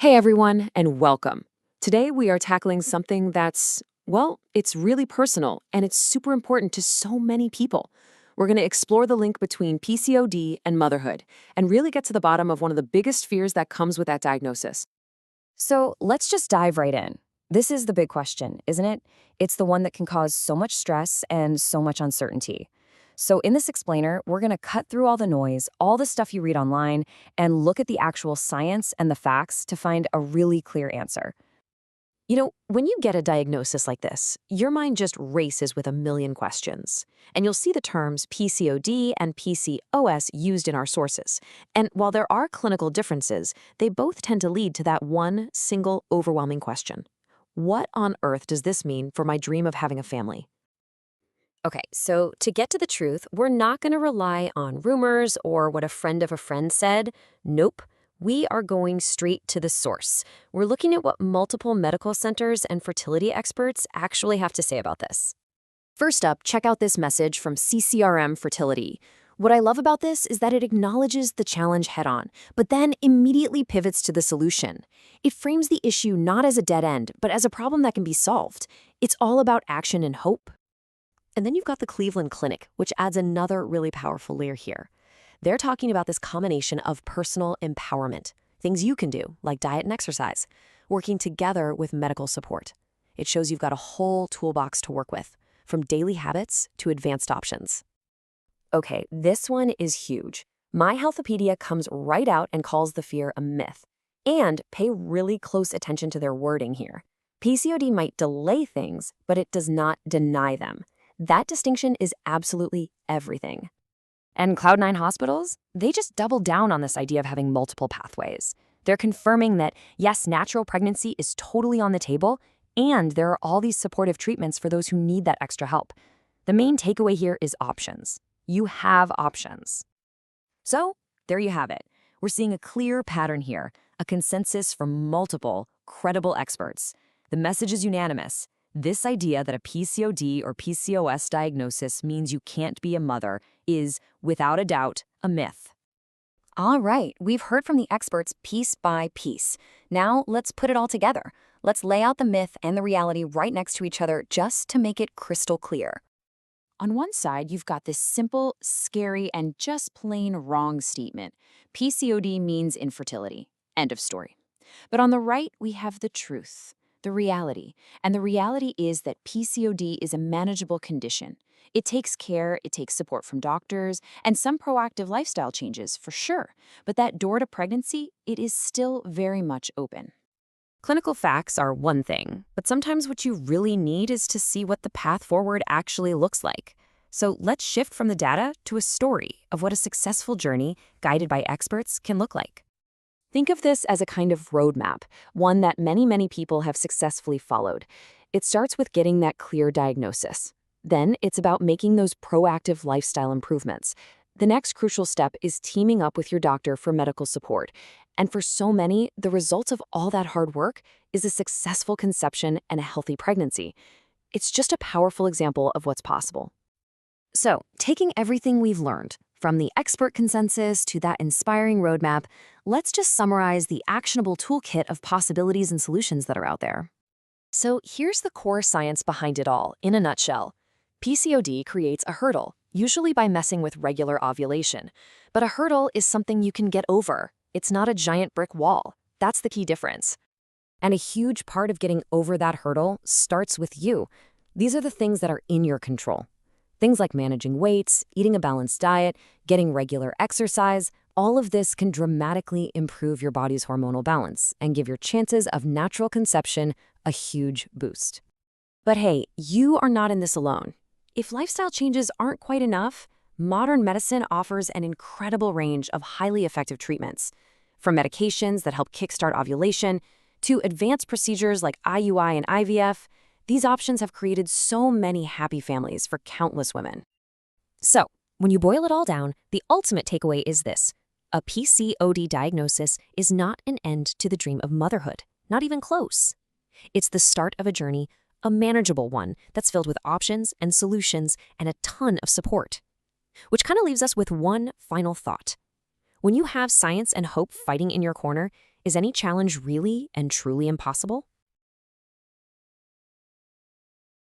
Hey everyone, and welcome. Today we are tackling something that's, well, it's really personal and it's super important to so many people. We're going to explore the link between PCOD and motherhood and really get to the bottom of one of the biggest fears that comes with that diagnosis. So let's just dive right in. This is the big question, isn't it? It's the one that can cause so much stress and so much uncertainty. So in this explainer, we're going to cut through all the noise, all the stuff you read online, and look at the actual science and the facts to find a really clear answer. When you get a diagnosis like this, your mind just races with a million questions. And you'll see the terms PCOD and PCOS used in our sources. And while there are clinical differences, they both tend to lead to that one single overwhelming question. What on earth does this mean for my dream of having a family? Okay, so to get to the truth, we're not going to rely on rumors or what a friend of a friend said. Nope. We are going straight to the source. We're looking at what multiple medical centers and fertility experts actually have to say about this. First up, check out this message from CCRM Fertility. What I love about this is that it acknowledges the challenge head-on, but then immediately pivots to the solution. It frames the issue not as a dead end, but as a problem that can be solved. It's all about action and hope. And then you've got the Cleveland Clinic, which adds another really powerful layer here. They're talking about this combination of personal empowerment, things you can do, like diet and exercise, working together with medical support. It shows you've got a whole toolbox to work with, from daily habits to advanced options. Okay, this one is huge. My Healthopedia comes right out and calls the fear a myth. And pay really close attention to their wording here. PCOD might delay things, but it does not deny them. That distinction is absolutely everything. And Cloud9 hospitals, they just double down on this idea of having multiple pathways. They're confirming that, yes, natural pregnancy is totally on the table, and there are all these supportive treatments for those who need that extra help. The main takeaway here is options. You have options. So, there you have it. We're seeing a clear pattern here, a consensus from multiple, credible experts. The message is unanimous. This idea that a PCOD or PCOS diagnosis means you can't be a mother is, without a doubt, a myth. All right, we've heard from the experts piece by piece. Now let's put it all together. Let's lay out the myth and the reality right next to each other just to make it crystal clear. On one side, you've got this simple, scary, and just plain wrong statement. PCOD means infertility. End of story. But on the right, we have the truth. The reality. And the reality is that PCOD is a manageable condition. It takes care, it takes support from doctors, and some proactive lifestyle changes, for sure. But that door to pregnancy, it is still very much open. Clinical facts are one thing, but sometimes what you really need is to see what the path forward actually looks like. So let's shift from the data to a story of what a successful journey, guided by experts, can look like. Think of this as a kind of roadmap, one that many people have successfully followed. It starts with getting that clear diagnosis. Then it's about making those proactive lifestyle improvements. The next crucial step is teaming up with your doctor for medical support. And for so many, the result of all that hard work is a successful conception and a healthy pregnancy. It's just a powerful example of what's possible. So, taking everything we've learned, from the expert consensus to that inspiring roadmap, let's just summarize the actionable toolkit of possibilities and solutions that are out there. So here's the core science behind it all, in a nutshell. PCOD creates a hurdle, usually by messing with regular ovulation. But a hurdle is something you can get over. It's not a giant brick wall. That's the key difference. And a huge part of getting over that hurdle starts with you. These are the things that are in your control. Things like managing weights, eating a balanced diet, getting regular exercise, all of this can dramatically improve your body's hormonal balance and give your chances of natural conception a huge boost. But hey, you are not in this alone. If lifestyle changes aren't quite enough, modern medicine offers an incredible range of highly effective treatments. From medications that help kickstart ovulation to advanced procedures like IUI and IVF, these options have created so many happy families for countless women. So, when you boil it all down, the ultimate takeaway is this. A PCOD diagnosis is not an end to the dream of motherhood, not even close. It's the start of a journey, a manageable one that's filled with options and solutions and a ton of support. Which kind of leaves us with one final thought. When you have science and hope fighting in your corner, Is any challenge really and truly impossible?